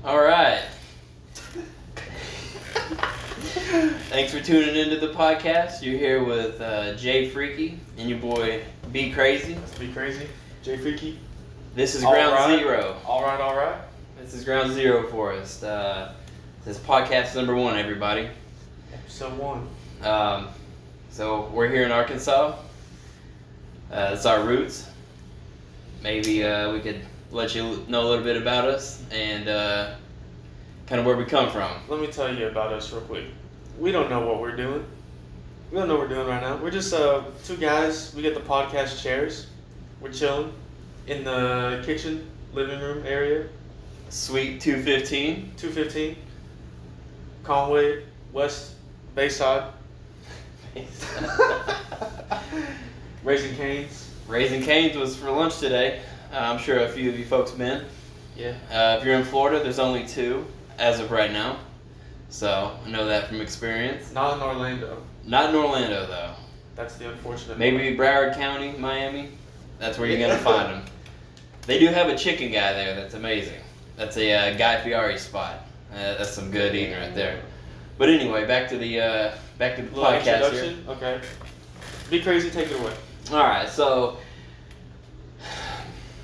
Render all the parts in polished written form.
All right. Thanks for tuning into the podcast. You're here with Jay Freaky and your boy Be Crazy. Be Crazy, Jay Freaky. This is All Ground right. Zero. All right. This is Ground Zero for us. This is podcast number 1, everybody. Episode 1. So we're here in Arkansas. It's our roots. Maybe we could let you know a little bit about us and kind of where we come from. Let me tell you about us real quick. We don't know what we're doing. We don't know what we're doing right now. We're just two guys. We get the podcast chairs. We're chilling in the kitchen, living room area. Suite 215. 215. Conway, West, Bayside. Raising Cane's. Raising Cane's was for lunch today. I'm sure a few of you folks been. Yeah. If you're in Florida, there's only 2 as of right now. So I know that from experience. Not in Orlando. Not in Orlando though. That's the unfortunate Maybe Broward County, Miami. That's where you're gonna find them. They do have a chicken guy there. That's amazing. That's a Guy Fieri spot. That's some good eating right there. But anyway, back to the Little podcast here. introduction? Okay. Be Crazy, take it away. All right, so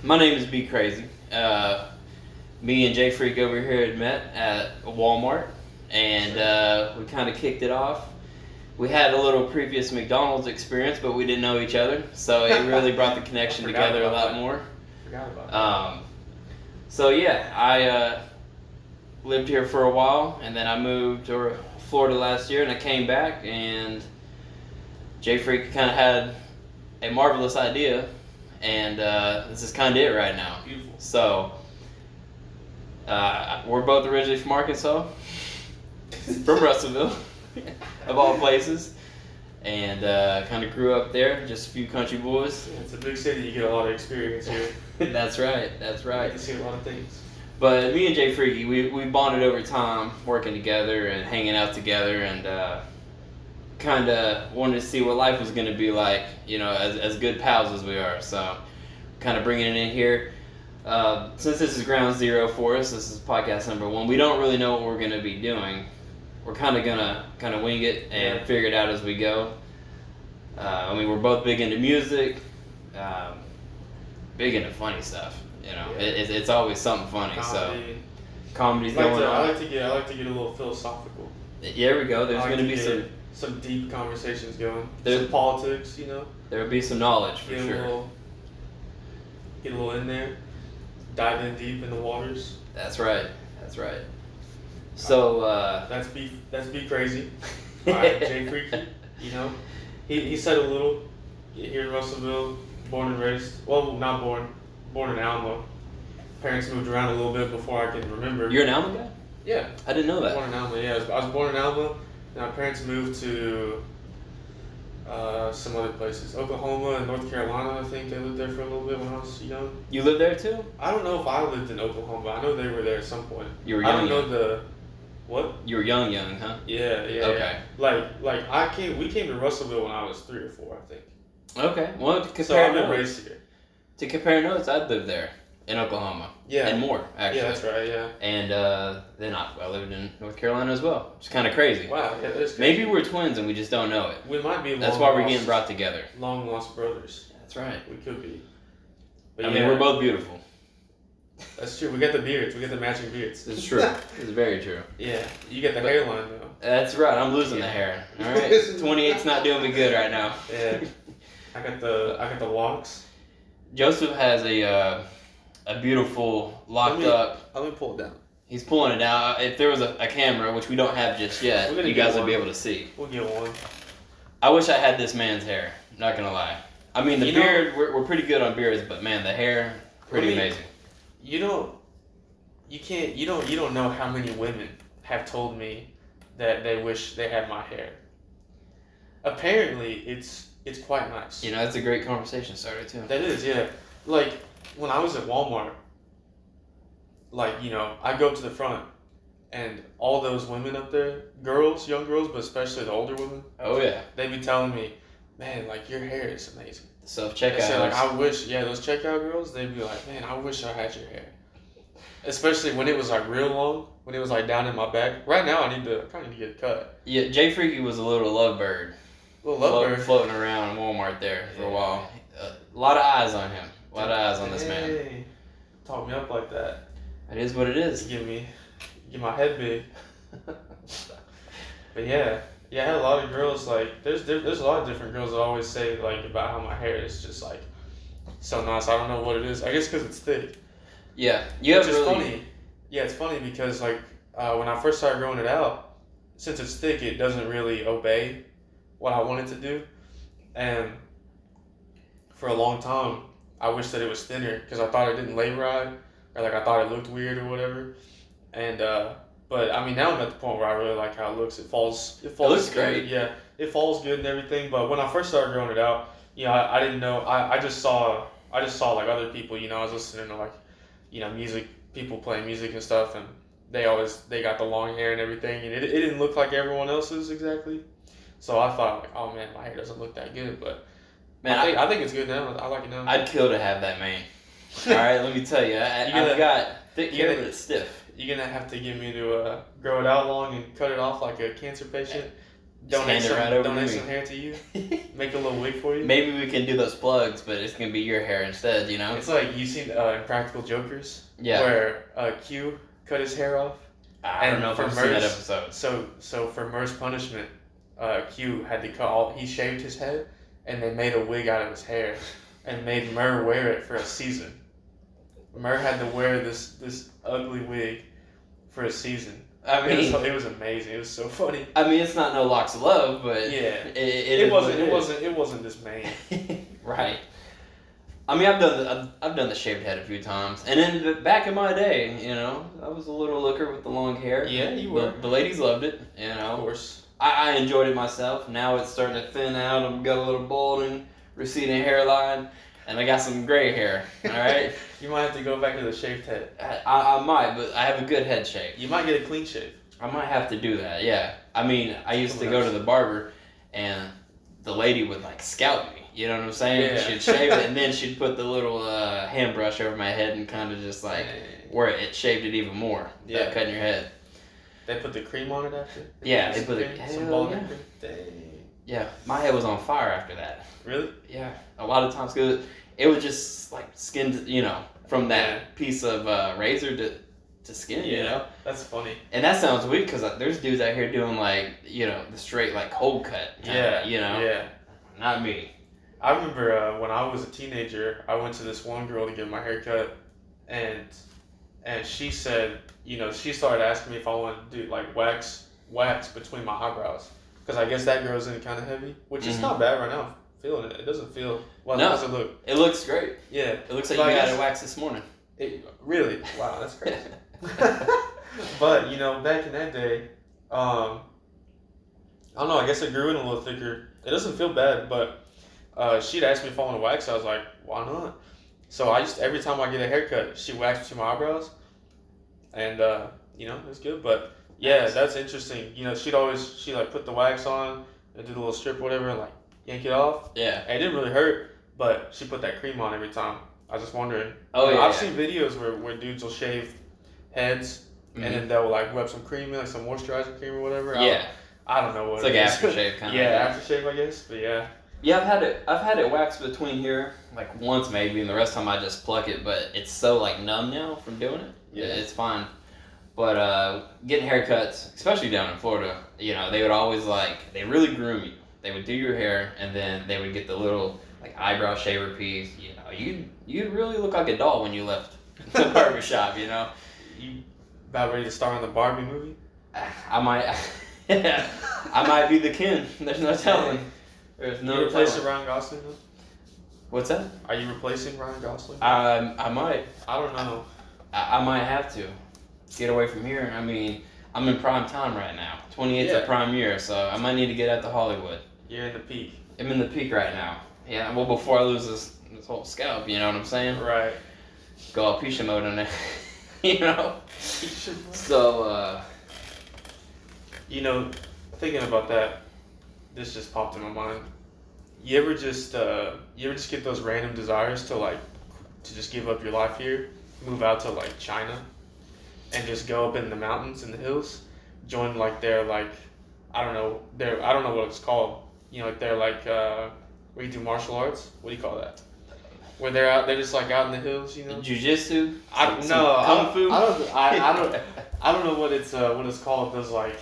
my name is Be Crazy. Me and Jay Freak over here had met at Walmart, and we kind of kicked it off. We had a little previous McDonald's experience, but we didn't know each other, so it really brought the connection together a lot more. Forgot about that. So yeah, I lived here for a while, and then I moved to Florida last year, and I came back, and Jay Freak kind of had a marvelous idea, and this is kind of it right now. Beautiful. So, we're both originally from Arkansas, from Russellville, of all places, and kind of grew up there, just a few country boys. Yeah, it's a big city, you get a lot of experience here. That's right, that's You right. get to see a lot of things. But me and Jay Freaky, we bonded over time, working together and hanging out together, and kind of wanted to see what life was going to be like, you know, as good pals as we are. So, kind of bringing it in here. Since this is Ground Zero for us, this is podcast number 1. We don't really know what we're going to be doing. We're kind of gonna wing it and figure it out as we go. I mean, we're both big into music, big into funny stuff. You know, Yeah. it's always something funny. Comedy. So, comedy's I going on. like to get a little philosophical. Here we go. There's I like going to to be get some deep conversations going. There- Some politics, you know. There will be some knowledge for Get sure. Get a little in there. Dive in deep in the waters. That's right. That's right. So, That's be crazy. Alright, Jay Freaky, you know. He said a little here in Russellville, born and raised. Well, not born. Born in Alma. Parents moved around a little bit before I can remember. you're an Alma guy? Yeah. I didn't know that. Born in Alma, yeah. I was born in Alma. And my parents moved to some other places. Oklahoma and North Carolina, I think. They lived there for a little bit when I was young. You live there too? I don't know if I lived in Oklahoma. I know they were there at some point. You were I don't young. know the... What? You were young, huh? Yeah. Okay. We came to Russellville when I was 3 or 4, I think. Okay. Well, to So compare I've been notes, raised here. I'd lived there in Oklahoma. Yeah. And more, actually. Yeah, that's right, yeah. And then I lived in North Carolina as well. It's kind of crazy. Wow, yeah, that's crazy. Maybe we're twins and we just don't know it. We might be That's why we're getting brought together. long lost brothers. That's right. We could be. But I mean, we're both beautiful. That's true. We got the beards. We got the matching beards. It's true. It's very true. Yeah. You get the hairline, though. That's right. I'm losing the hair. All right. 28's not doing me good right now. Yeah. I got the locks. Joseph has a beautiful locked up. Let me pull it down. He's pulling it out. If there was a camera, which we don't have just yet, We're gonna you get guys would one. be able to see. We'll get one. I wish I had this man's hair. Not gonna lie. I mean, the You know- beard. We're pretty good on beards, but man, the hair, pretty I mean, amazing. You don't know how many women have told me that they wish they had my hair. Apparently, it's quite nice. You know, that's a great conversation starter too. That is, yeah. Like, when I was at Walmart, like, you know, I go up to the front, and all those women up there, girls, young girls, but especially the older women, Oh yeah, they be telling me, man, like, your hair is amazing. self They say, like, checkout. I wish, yeah, those checkout girls, they'd be like, man, I wish I had your hair. especially when it was like real long, when it was like down in my back. Right now, I kind of need to get it cut. Yeah, Jay Freaky was a little lovebird. Little lovebird. Floating around Walmart there for a while. A lot of eyes on him. A lot of eyes on this man. Hey, talk me up like that. It is what it is. Get my head big. But yeah, I had a lot of girls like there's a lot of different girls that always say like about how my hair is just like so nice. I don't know what it is. I guess because it's thick. Yeah, Which is funny. Yeah, it's funny because like when I first started growing it out, since it's thick, it doesn't really obey what I want it to do, and for a long time, I wish that it was thinner because I thought it didn't lay right, or like I thought it looked weird or whatever, and but I mean now I'm at the point where I really like how it looks. It falls. It looks good. great. Yeah, it falls good and everything. But when I first started growing it out, I didn't know. I just saw like other people. I was listening to like music, people playing music and stuff, and they got the long hair and everything, and it didn't look like everyone else's exactly. So I thought like, oh man, my hair doesn't look that good, but man, I think it's good now. I like it now. I'd kill to have that mane. All right, let me tell you, I've got thick hair, but it's stiff. You're gonna have to get me to grow it out long and cut it off like a cancer patient. Donate some hair to you. Make a little wig for you. Maybe we can do those plugs, but it's gonna be your hair instead. It's like you seen Impractical Jokers. Yeah. Where Q cut his hair off. I don't know if I've seen that episode. So for Murr's punishment, Q had to he shaved his head, and they made a wig out of his hair, and made Murr wear it for a season. Murr had to wear this ugly wig for a season. I mean, it was amazing. It was so funny. I mean, it's not No Locks of Love, but yeah, it wasn't this main. Right. I mean, I've done the shaved head a few times, and then back in my day, I was a little looker with the long hair. Yeah, you were. The ladies loved it. Of course. I enjoyed it myself. Now it's starting to thin out. I've got a little balding, receding hairline, and I got some gray hair. All right. You might have to go back to the shaved head. I might, but I have a good head shape. You might get a clean shave. I might have to do that. Yeah. I mean, I used to go to the barber, and the lady would like scalp me. You know what I'm saying? Yeah. She'd shave it, and then she'd put the little hand brush over my head and kind of just like where it shaved it even more. Yeah. Cutting your head. They put the cream on it after? They put some bald cream? Dang. Yeah, my head was on fire after that. Really? Yeah, a lot of times because it was just like skinned, from that piece of razor to skin, That's funny. And that sounds weird because there's dudes out here doing like, the straight like cold cut. Yeah. Not me. I remember when I was a teenager, I went to this one girl to get my hair cut, and she said, she started asking me if I wanted to do like wax between my eyebrows, because I guess that grows in kind of heavy, which is not bad right now. I'm feeling it. It doesn't feel. Well, how does it look? It looks great. Yeah. It looks like you got it waxed this morning. Really? Wow, that's crazy. But back in that day, I don't know. I guess it grew in a little thicker. It doesn't feel bad, but she'd asked me if I want to wax. I was like, why not? So every time I get a haircut, she waxed between my eyebrows, and it's good. But yeah, that's interesting. She'd like put the wax on and do the little strip or whatever, and like yank it off. Yeah. And it didn't really hurt, but she put that cream on every time. I was just wondering. I've seen videos where dudes will shave heads, and then they'll like rub some cream in, like some moisturizer cream or whatever. Yeah. I don't know what it's like aftershave kind of. Yeah, aftershave, I guess. But yeah. Yeah, I've had it waxed between here like once maybe, and the rest of the time I just pluck it. But it's so like numb now from doing it. Yeah, it's fine. But getting haircuts, especially down in Florida, they would always they really groom you. They would do your hair, and then they would get the little like eyebrow shaver piece. You'd really look like a doll when you left the barbershop. You about ready to star in the Barbie movie? I might. I might be the Ken. There's no telling. There's no. You replacing Ryan Gosling though? What's that? Are you replacing Ryan Gosling? I might. I don't know. I might have to get away from here. I mean, I'm in prime time right now. 28's a prime year, so I might need to get out to Hollywood. You're in the peak. I'm in the peak right now. Yeah. Well, before I lose this whole scalp, you know what I'm saying? Right. Go all Pisha mode in there. So. Thinking about that, this just popped in my mind. You ever just get those random desires to just give up your life here, move out to like China and just go up in the mountains and the hills, join like their like I don't know what it's called. You know, like they're like where you do martial arts. What do you call that? Where they're just like out in the hills, you know. Jiu-jitsu? I Some no, kung fu? I don't know what it's called. Those like.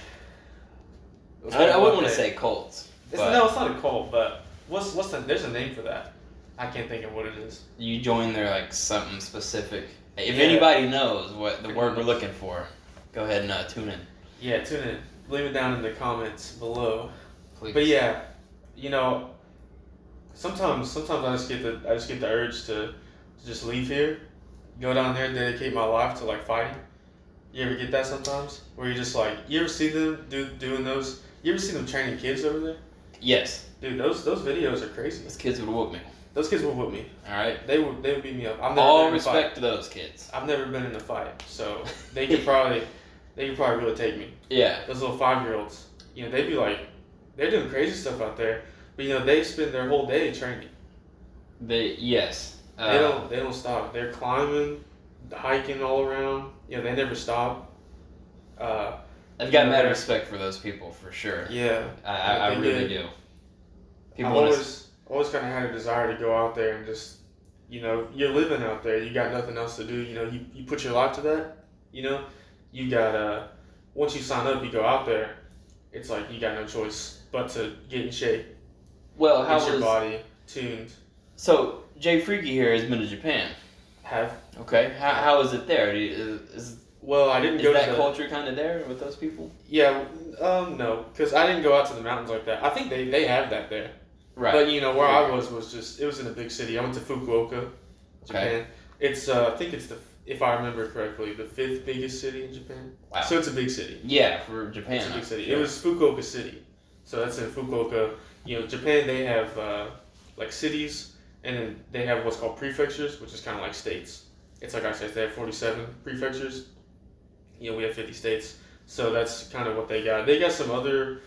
I wouldn't want to say cults. No, it's not a cult, but what's the? There's a name for that. I can't think of what it is. You join their like something specific. If Yeah. anybody knows what the word we're looking for, go ahead and tune in. Yeah, tune in. Leave it down in the comments below. Please. But yeah, you know, sometimes I just get the urge to just leave here, go down there, dedicate my life to like fighting. You ever get that sometimes? Where you just like, you ever see them doing those? You ever see them training kids over there? Yes. Dude, those videos are crazy. Those kids would whoop me. Those kids will whoop me. All right. They would beat me up. I've never All been in a fight. respect to those kids. I've never been in a fight, so they could probably really take me. Yeah. Those little 5-year-olds, you know, they'd be like, they're doing crazy stuff out there, but you know, they spend their whole day training. Yes. They don't stop. They're climbing, hiking all around. You know, they never stop. I've got mad respect for those people for sure. Yeah, I really do. I've always kind of had a desire to go out there and just, you know, you're living out there. You got nothing else to do. You know, you put your life to that. You know, you got once you sign up, you go out there. It's like you got no choice but to get in shape. Well, Get your body tuned. So Jay Freaky here has been to Japan. Have. Okay. How is it there? Well, I didn't go Is to that culture kind of there with those people? Yeah, no, because I didn't go out to the mountains like that. I think they have that there. Right. But you know where I was just it was in a big city. I went to Fukuoka, Japan. Okay. It's I think it's if I remember correctly, the 5th biggest city in Japan. Wow. So it's a big city. Yeah, for Japan. It's a big city. Sure. It was Fukuoka City. So that's in Fukuoka. You know, Japan, they have like cities, and then they have what's called prefectures, which is kind of like states. It's like I said, they have 47 prefectures. You know, we have 50 states. So that's kind of what they got. They got some other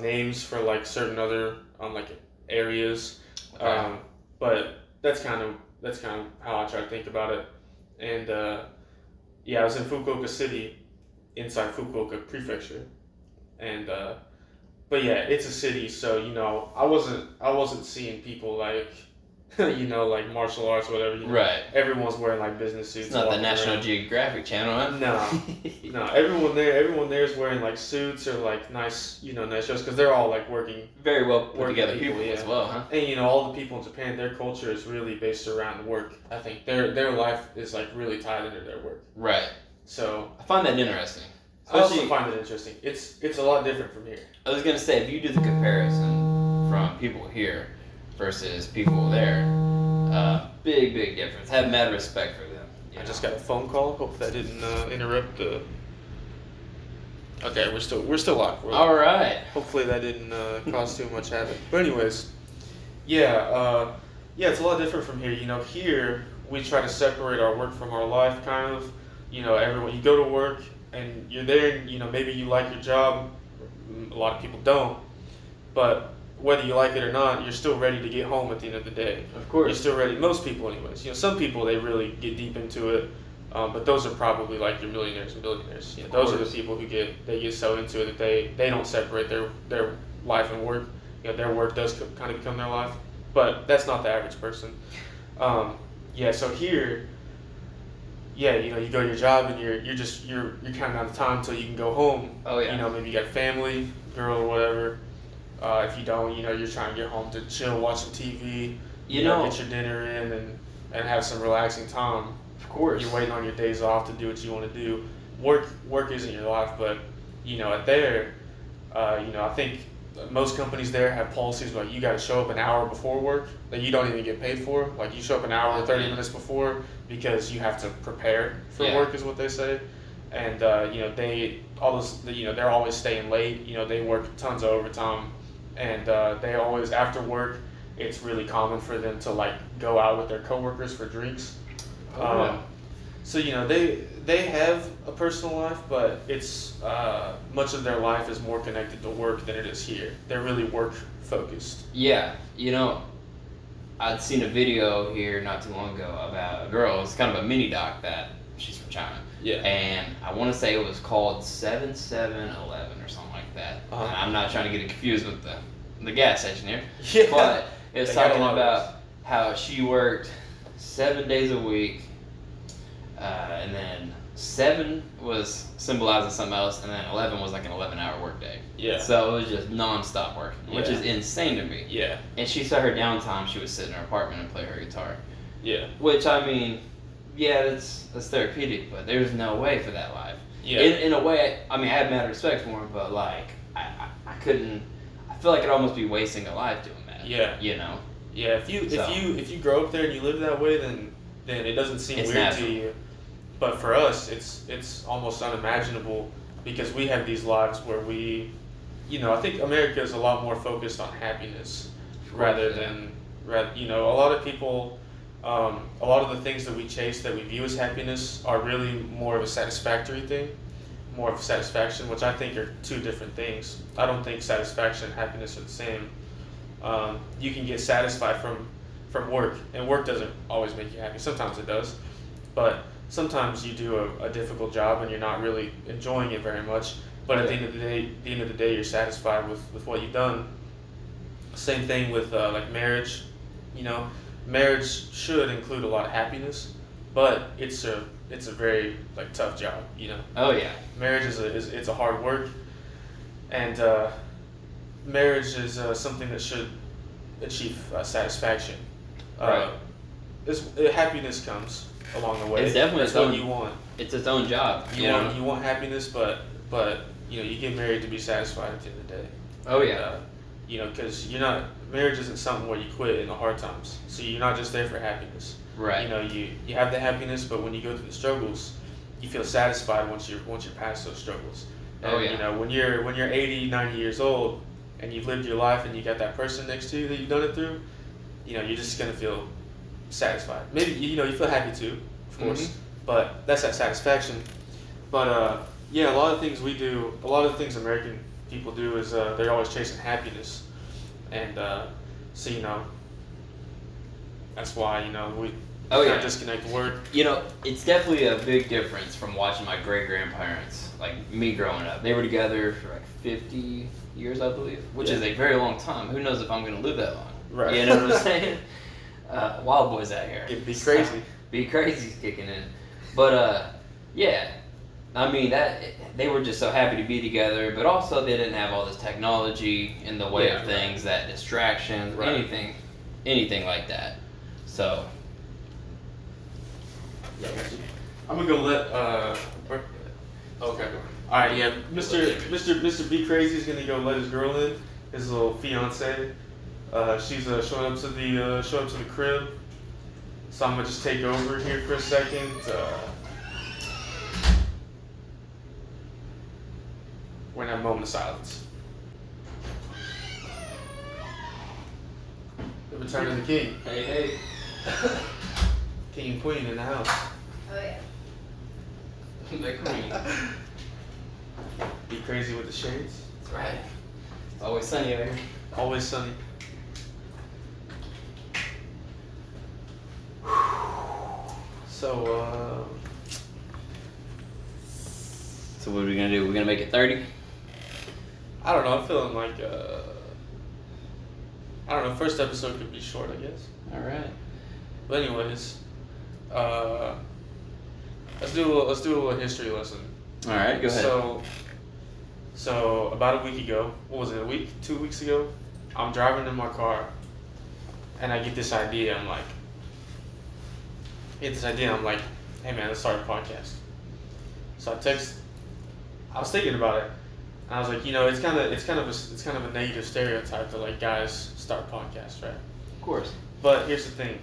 names for like certain other like areas, Okay. but that's kind of how I try to think about it. And yeah, I was in Fukuoka City, inside Fukuoka Prefecture, and but yeah, it's a city, so you know, I wasn't seeing people like, you know, like martial arts or whatever. You know, Right. everyone's wearing like business suits. It's not the walking National around. Geographic Channel, huh? No, everyone there is wearing like suits or like nice shirts because they're all like working. Very well put Working together people, people yeah. as well, huh? And you know, all the people in Japan, their culture is really based around work. I think their life is like really tied into their work. Right. So I find that interesting. I also Especially, find it interesting. It's a lot different from here. I was gonna say, if you do the comparison from people here versus people there, big difference. Have mad respect for them. I just got a phone call. Hope that didn't interrupt the. Okay, we're still live. We're live. All right. Hopefully that didn't cause too much havoc. But anyways, yeah, it's a lot different from here. You know, here we try to separate our work from our life, kind of. You know, everyone, you go to work and you're there, and you know, maybe you like your job. A lot of people don't, but whether you like it or not, you're still ready to get home at the end of the day. Of course. You're still ready. Most people, anyways. You know, some people they really get deep into it, but those are probably like your millionaires and billionaires. You know, those are the people who get so into it that they don't separate their life and work. You know, their work does kind of become their life, but that's not the average person. Yeah. So here, yeah, you know, you go to your job and you're counting down the time until you can go home. Oh yeah. You know, maybe you got family, girl or whatever. If you don't, you know, you're trying to get home to chill, watch some TV, You know, get your dinner in and have some relaxing time. of course. You're waiting on your days off to do what you want to do. Work isn't your life, but you know, there, you know, I think most companies there have policies like you got to show up an hour before work that you don't even get paid for. Like you show up an hour or 30 minutes before because you have to prepare for work, is what they say. And you know, they're always staying late. You know, they work tons of overtime. And they always, after work, it's really common for them to like go out with their coworkers for drinks. So you know, they have a personal life, but it's much of their life is more connected to work than it is here. They're really work focused. Yeah, you know, I'd seen a video here not too long ago about a girl. It's kind of a mini doc that she's from China, Yeah. And I want to say it was called 7711 or something like that. Uh-huh. And I'm not trying to get it confused with the gas station here. Yeah. But it was They got a talking lot of about how she worked 7 days a week, and then 7 was symbolizing something else, and then 11 was like an 11-hour workday. Yeah. So it was just non-stop working, which Yeah. is insane to me. Yeah. And she said her downtime, she would sit in her apartment and play her guitar. Yeah. Which, I mean, yeah, that's therapeutic, but there's no way for that life. Yeah. In a way, I mean, I have mad respect for him, but like, I couldn't. I feel like it'd almost be wasting a life doing that. Yeah. You know. Yeah. If you grow up there and you live that way, then it doesn't seem It's weird natural. to you. But for us, it's almost unimaginable because we have these lives where we, I think America is a lot more focused on happiness rather than, a lot of people, a lot of the things that we chase that we view as happiness are really more of a satisfactory thing, more of satisfaction, which I think are two different things. I don't think satisfaction and happiness are the same. You can get satisfied from work, and work doesn't always make you happy. Sometimes it does, but sometimes you do a difficult job and you're not really enjoying it very much. But at the end of the day, you're satisfied with what you've done. Same thing with like marriage. Marriage should include a lot of happiness, but it's a very like tough job. Oh yeah. Marriage is a hard work, and marriage is something that should achieve satisfaction. Right. Happiness comes along the way. It's definitely That's what you want. It's its own job. You want happiness, but you get married to be satisfied at the end of the day. Oh yeah. Because marriage isn't something where you quit in the hard times. So you're not just there for happiness. Right. You have the happiness, but when you go through the struggles, you feel satisfied once you're past those struggles. And, Oh, yeah. When you're 80, 90 years old, and you've lived your life, and you got that person next to you that you've done it through, you're just gonna feel satisfied. Maybe you feel happy too, of course, but that's that satisfaction. But a lot of things we do, a lot of things American people do is they're always chasing happiness, and so that's why we Oh, kind yeah. of disconnect the word. It's definitely a big difference from watching my great-grandparents, like me growing up. They were together for like 50 years, I believe, which is a very long time. Who knows if I'm going to live that long? Right. You know what I'm saying? Wild boys out here. It'd be crazy. Be crazy's kicking in. But, yeah. I mean, they were just so happy to be together, but also they didn't have all this technology in the way of things, that distractions, Right. anything like that. So... Yeah, I'm gonna go let okay. All right, yeah. Mr. B Crazy's gonna go let his girl in, his little fiance. She's showing up to the crib. So I'm gonna just take over here for a second. We're gonna have a moment of silence. The return of the king. Hey. King and queen in the house. Oh yeah. The queen. Be crazy with the shades. That's right. It's always sunny over here. Always sunny. So, So what are we gonna do? We're gonna make it 30? I don't know. I'm feeling like, I don't know. First episode could be short, I guess. All right. But anyways, let's do a little history lesson. All right. Go ahead. So about a week ago, what was it? A week? 2 weeks ago, I'm driving in my car, and I get this idea. I'm like, hey man, let's start a podcast. So I was thinking about it, and I was like, it's kind of a negative stereotype that like guys start podcasts, right? Of course. But here's the thing,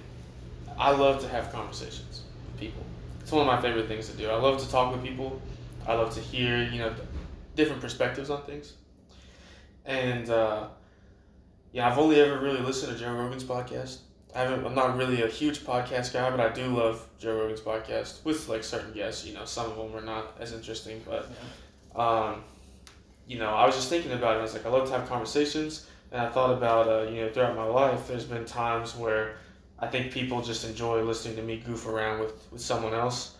I love to have conversations with people. It's one of my favorite things to do. I love to talk with people. I love to hear, different perspectives on things. And I've only ever really listened to Joe Rogan's podcast. I'm not really a huge podcast guy, but I do love Joe Rogan's podcast with like certain guests. Some of them are not as interesting, but I was just thinking about it. I was like, I love to have conversations, and I thought about throughout my life, there's been times where I think people just enjoy listening to me goof around with someone else,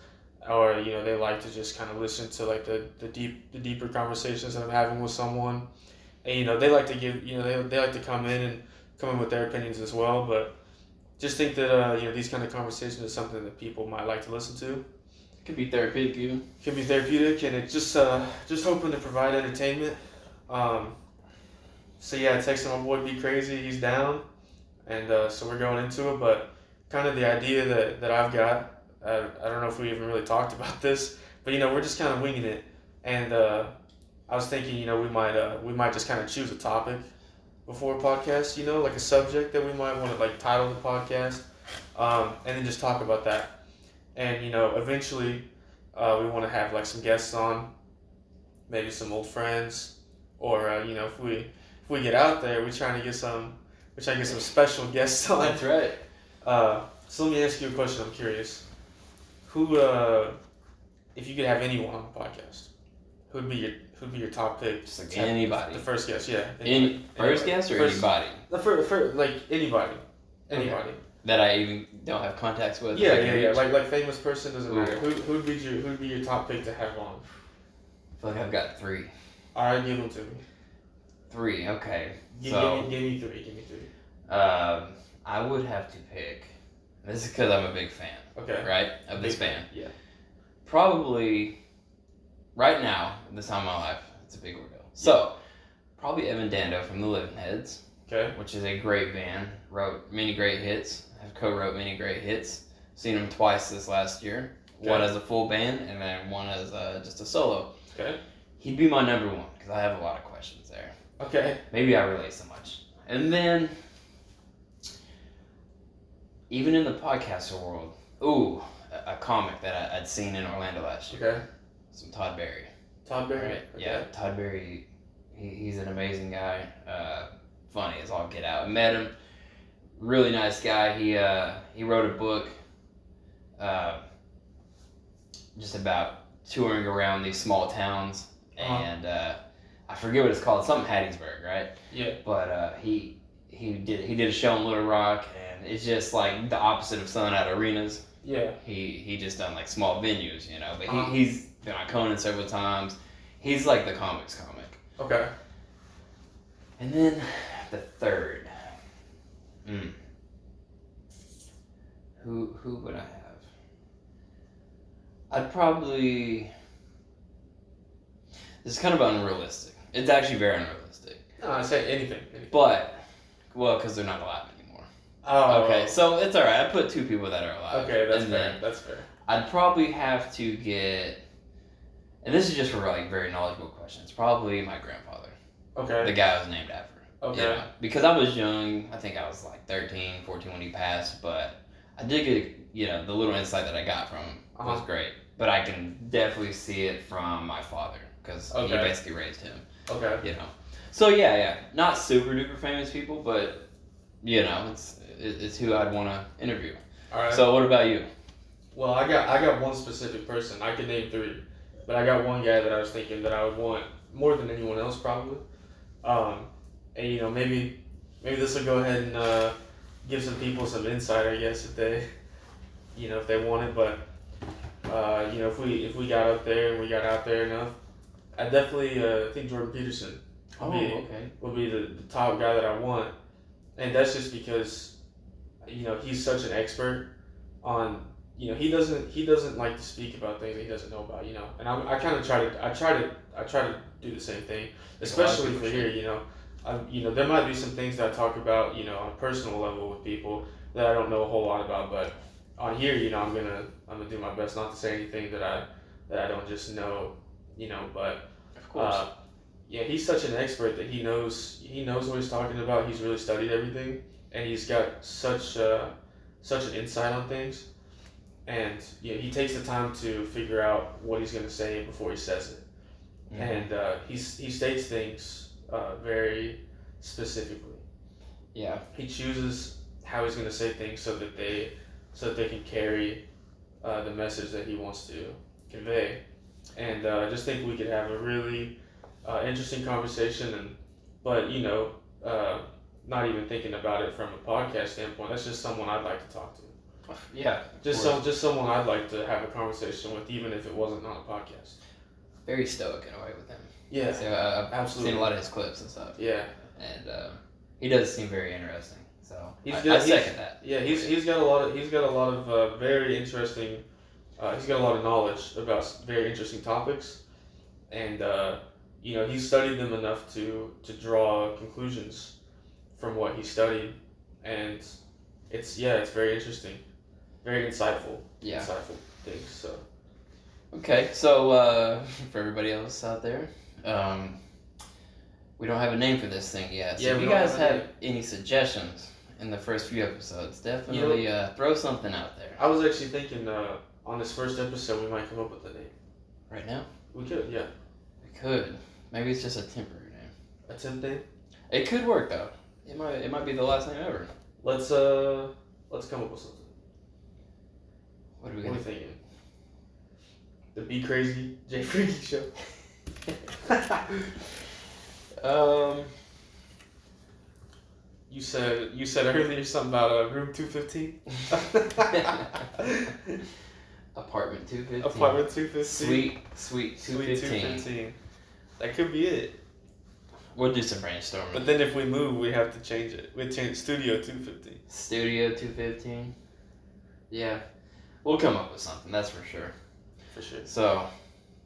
or they like to just kind of listen to like the deeper conversations that I'm having with someone, and they like to give they like to come in with their opinions as well. But just think that these kind of conversations is something that people might like to listen to. It could be therapeutic even. Can be therapeutic, and it's just hoping to provide entertainment. So yeah, texting my boy Be Crazy, he's down, and so we're going into it. But kind of the idea that I've got, I don't know if we even really talked about this, but we're just kind of winging it, and I was thinking we might just kind of choose a topic before a podcast, like a subject that we might want to like title the podcast, and then just talk about that, and eventually we want to have like some guests on, maybe some old friends, or if we get out there, we're trying to get some special guests on. That's right. So let me ask you a question. I'm curious. Who, if you could have anyone on the podcast, who'd be your top pick? Just like anybody. The first guest, yeah. First guest or anybody? The first, like anybody. Okay. That I even don't have contacts with. Yeah. Like famous person doesn't matter. Who'd be your top pick to have on? I feel like I've got 3. All right, give them to me. 3, okay. Give me three. I would have to pick. This is because I'm a big fan. Okay. Right? Of this band. Yeah. Probably, right now, at this time of my life, it's a big ordeal. So, probably Evan Dando from the Living Heads. Okay. Which is a great band. Wrote many great hits. Have co-wrote many great hits. Seen them twice this last year. Okay. One as a full band and then one as just a solo. Okay. He'd be my number 1 because I have a lot of questions there. Okay. Maybe I relate so much. And then, even in the podcaster world, a comic that I'd seen in Orlando last year. Okay. Some Todd Berry. Todd Berry? Right? Okay. Yeah, Todd Berry, he's an amazing guy. Funny as all get out. Met him. Really nice guy. He wrote a book just about touring around these small towns. And I forget what it's called. Something Hattiesburg, right? Yeah. But he did a show in Little Rock, and it's just like the opposite of selling out arenas. Yeah. He just done like small venues, but he's been on Conan several times. He's like the comics comic. Okay. And then the third. Who would I have? I'd probably. This is kind of unrealistic. It's actually very unrealistic. No, I say anything. But, because they're not alive anymore. Oh. Okay, so it's alright. I put 2 people that are alive. Okay, that's fair. I'd probably have to get, and this is just for like very knowledgeable questions, probably my grandfather. Okay. The guy I was named after. Okay. Because I was young. I think I was like 13, 14 when he passed, but I did get, the little insight that I got from him was great. But I can definitely see it from my father, because he basically raised him. Okay. So yeah, not super duper famous people, but it's who I'd want to interview. All right. So what about you? Well, I got one specific person. I could name 3, but I got one guy that I was thinking that I would want more than anyone else probably. And maybe this will go ahead and give some people some insight, I guess, if they want it. But if we got up there and we got out there enough, I definitely think Jordan Peterson will be the top guy that I want, and that's just because he's such an expert on he doesn't like to speak about things that he doesn't know about, and I try to do the same thing, especially for here. There might be some things that I talk about on a personal level with people that I don't know a whole lot about, but on here I'm gonna do my best not to say anything that I don't just know, but of course. He's such an expert that he knows what he's talking about. He's really studied everything, and he's got such an insight on things, and he takes the time to figure out what he's gonna say before he says it, and he states things very specifically. Yeah. He chooses how he's gonna say things so that they can carry the message that he wants to convey, and I just think we could have a really interesting conversation, but not even thinking about it from a podcast standpoint. That's just someone I'd like to talk to. Yeah. Just someone I'd like to have a conversation with, even if it wasn't on a podcast. Very stoic in a way with him. Yeah, So I've absolutely. seen a lot of his clips and stuff. Yeah, And he does seem very interesting. So he's I good. second that. Yeah, he's got a lot of very interesting. He's got a lot of knowledge about very interesting topics, and he's studied them enough to draw conclusions from what he studied, and it's very interesting, very insightful. Yeah. Insightful things. So. Okay, so for everybody else out there, we don't have a name for this thing yet. So Yeah, if we you don't guys have a have name. any suggestions in the first few episodes, definitely throw something out there. I was actually thinking on this first episode we might come up with a name. Right now? We could, yeah. We could. Maybe it's just a temporary name. A temp name. It could work though. It might be the last name ever. Let's come up with something. What are we What are gonna we thinking? The Be Crazy Jay Freaky Show. You said earlier something about room 215. Apartment 215. Apartment 215. Sweet 215. Sweet 215. That could be it. We'll do some brainstorming. But then if we move, we have to change it. We change Studio 215. Studio 215. Yeah, we'll come up with something. That's for sure. For sure. So,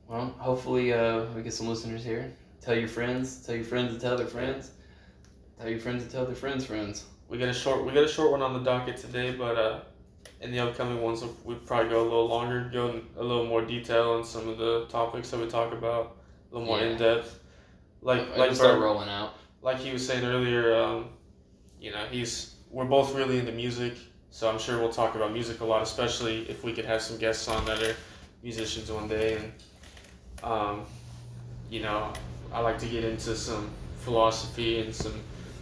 well, hopefully we get some listeners here. Tell your friends. Tell your friends to tell their friends. Tell your friends to tell their friends. We got a short one on the docket today, but in the upcoming ones we'll probably go a little longer, go in a little more detail on some of the topics that we talk about, a little more in depth. Like start rolling out. Like he was saying earlier, we're both really into music, so I'm sure we'll talk about music a lot, especially if we could have some guests on that are musicians one day. And I like to get into some philosophy and some.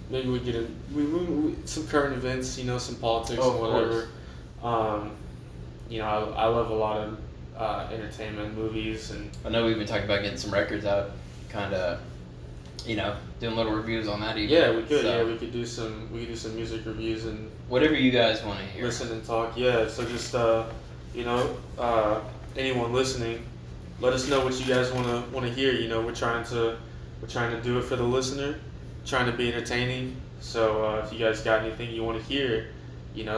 Maybe we get in some current events, some politics and whatever. I love a lot of entertainment, movies, and I know we've been talking about getting some records out, kind of, doing little reviews on that. Even. Yeah, we could. So, yeah, we could do some music reviews and whatever you guys want to hear. listen and talk. Yeah, so just anyone listening, let us know what you guys want to hear. We're trying to do it for the listener. Trying to be entertaining. So if you guys got anything you want to hear,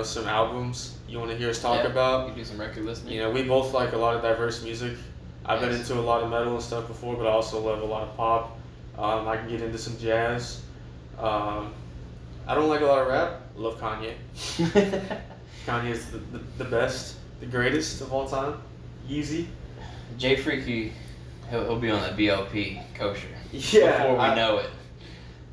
some albums you want to hear us talk about. You do some record listening. We both like a lot of diverse music. I've been Yes. into a lot of metal and stuff before, but I also love a lot of pop. I can get into some jazz. I don't like a lot of rap. I love Kanye. Kanye's the best, the greatest of all time. Yeezy. Jay Freaky, he'll be on that BLP kosher. Yeah. Before we know it.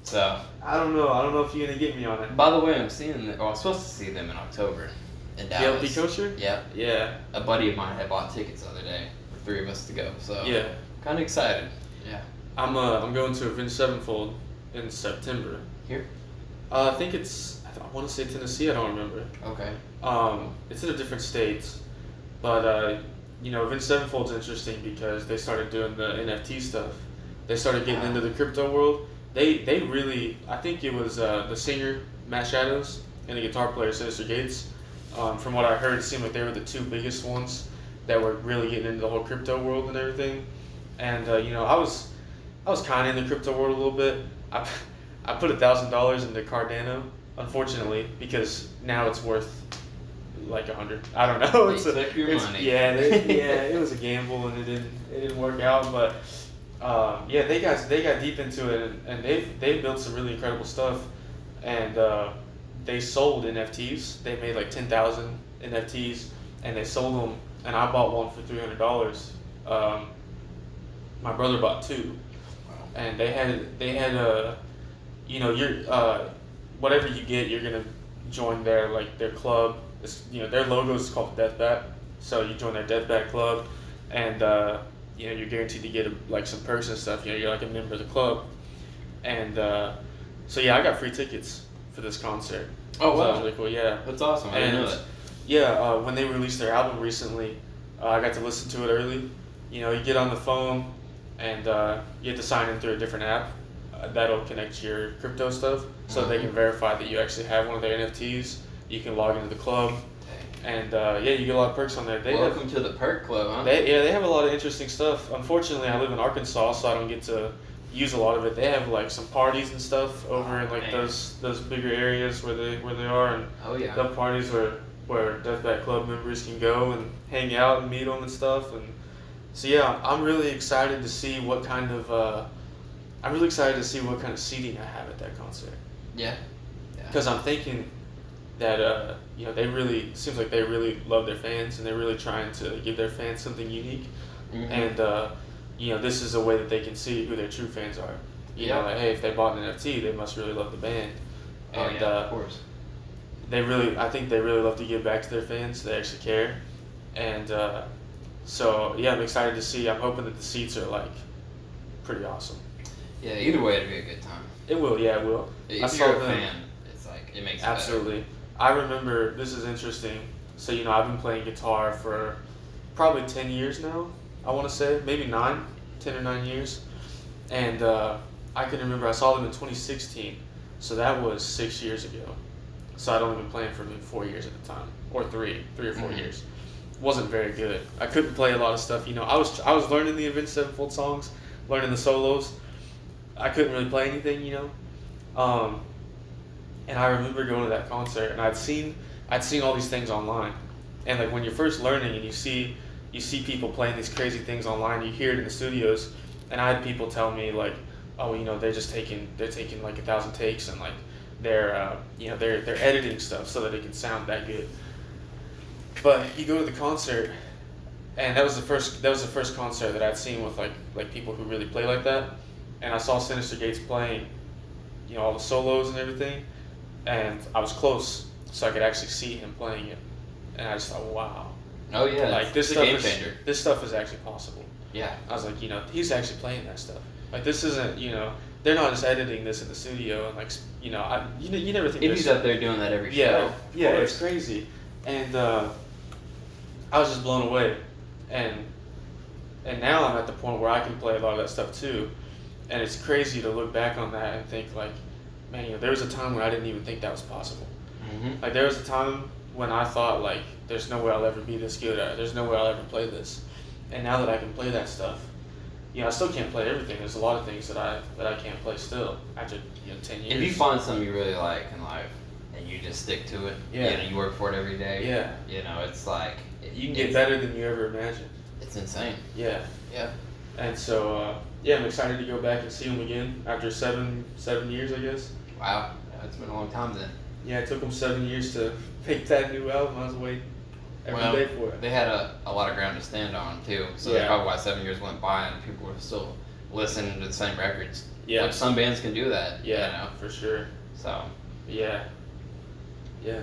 So. I don't know. I don't know if you're gonna get me on it. By the way, I'm supposed to see them in October in Dallas. BLP Kosher? Yeah. Yeah. A buddy of mine had bought tickets the other day for 3 of us to go. So. Yeah. Kind of excited. Yeah. I'm going to Avenged Sevenfold in September. Here? I want to say Tennessee. I don't remember. Okay. It's in a different state, but Avenged Sevenfold's interesting because they started doing the NFT stuff. They started getting into the crypto world. They really, I think it was the singer Matt Shadows and the guitar player Sinister Gates. From what I heard, it seemed like they were the 2 biggest ones that were really getting into the whole crypto world and everything. And I was kind of in the crypto world a little bit. I put $1,000 into Cardano, unfortunately, because now it's worth like 100. I don't know. They took your money. Yeah, it was a gamble and it didn't work out. But they got deep into it and they've built some really incredible stuff. And they sold NFTs. They made like 10,000 NFTs and they sold them. And I bought one for $300. My brother bought 2. And they had whatever you get, you're gonna join their club. Their logo is called Death Bat, so you join their Death Bat club, and you're guaranteed to get some perks and stuff. You're like a member of the club, and so I got free tickets for this concert. Oh wow, so that was really cool. Yeah, that's awesome. I didn't know that. Yeah, when they released their album recently, I got to listen to it early. You get on the phone, and you have to sign in through a different app that'll connect to your crypto stuff, so they can verify that you actually have one of their NFTs. You can log into the club, And yeah, you get a lot of perks on there. Welcome to the perk club, huh? They have a lot of interesting stuff. Unfortunately, I live in Arkansas, so I don't get to use a lot of it. They have like some parties and stuff over in like man. those bigger areas where they are, and Oh yeah. the parties where Death Bat Club members can go and hang out and meet them and stuff. And so yeah, I'm really excited to see what kind of seating I have at that concert. Yeah. Because I'm thinking that they really seems like they really love their fans, and they're really trying to give their fans something unique. Mm-hmm. And this is a way that they can see who their true fans are. You know, like, hey, if they bought an NFT, they must really love the band. And of course. I think they really love to give back to their fans. They actually care. And so yeah, I'm excited to see. I'm hoping that the seats are like pretty awesome. Yeah, either way, it'll be a good time. It will, yeah, it will. If you're a fan, it's like it makes it absolutely. better. I remember, this is interesting. So I've been playing guitar for probably 10 years now. I want to say maybe 10 or 9 years, and I can remember I saw them in 2016. So that was 6 years ago. So I'd only been playing for maybe 4 years at the time, or three or 4 years. Wasn't very good. I couldn't play a lot of stuff. I was learning the Avenged Sevenfold songs, learning the solos. I couldn't really play anything, and I remember going to that concert, and I'd seen all these things online, and like when you're first learning and you see people playing these crazy things online, you hear it in the studios, and I had people tell me like, oh, they're taking like 1,000 takes, and like they're editing stuff so that it can sound that good. But you go to the concert, and that was the first concert that I'd seen with like people who really play like that, and I saw Sinister Gates playing, all the solos and everything, and I was close, so I could actually see him playing it, and I just thought, wow. Oh yeah, like this it's stuff a game changer. This stuff is actually possible. Yeah. I was like, he's actually playing that stuff. Like this isn't, they're not just editing this in the studio and like, you never think. If he's up there doing that every show. Yeah, it's crazy, and I was just blown away, and now I'm at the point where I can play a lot of that stuff too, and it's crazy to look back on that and think like, man, there was a time when I didn't even think that was possible. Mm-hmm. Like there was a time when I thought like, there's no way I'll ever be this good at it. There's no way I'll ever play this. And now that I can play that stuff, I still can't play everything. There's a lot of things that I can't play still after 10 years. If you find something you really like in life and you just stick to it, you work for it every day. Yeah. It's like you can get better than you ever imagined. It's insane. Yeah. Yeah. And so I'm excited to go back and see them again after 7 years, I guess. Wow, it's been a long time then. Yeah, it took them 7 years to make that new album. I was waiting every day for it. They had a lot of ground to stand on too, so that's probably why 7 years went by and people were still listening to the same records. Yeah, like some bands can do that. Yeah, for sure. So. Yeah.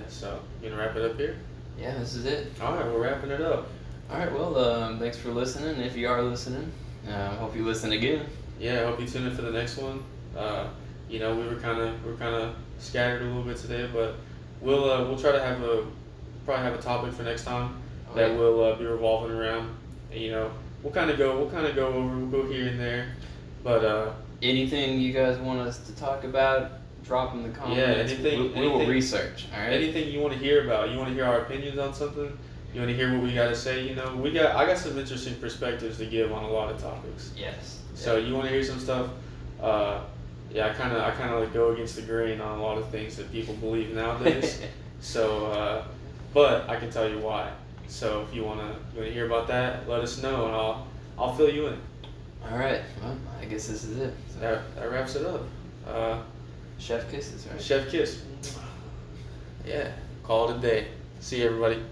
So you gonna wrap it up here? Yeah, this is it. All right, we're wrapping it up. All right, well, thanks for listening. If you are listening, hope you listen again. Yeah, I hope you tune in for the next one. We were kind of scattered a little bit today, but we'll try to have a topic for next time that will be revolving around. And, we'll kind of go over. We'll go here and there, but anything you guys want us to talk about, drop in the comments. Yeah, we will research. All right. Anything you want to hear about? You want to hear our opinions on something? You want to hear what we got to say? I got some interesting perspectives to give on a lot of topics. Yes. So you want to hear some stuff? I kind of like go against the grain on a lot of things that people believe nowadays. So, but I can tell you why. So if you wanna hear about that, let us know, and I'll fill you in. All right. Well, I guess this is it. So. That wraps it up. Chef kisses, right? Chef kiss. Yeah. Call it a day. See you, everybody.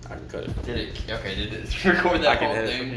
I can cut it. Did it record that whole thing?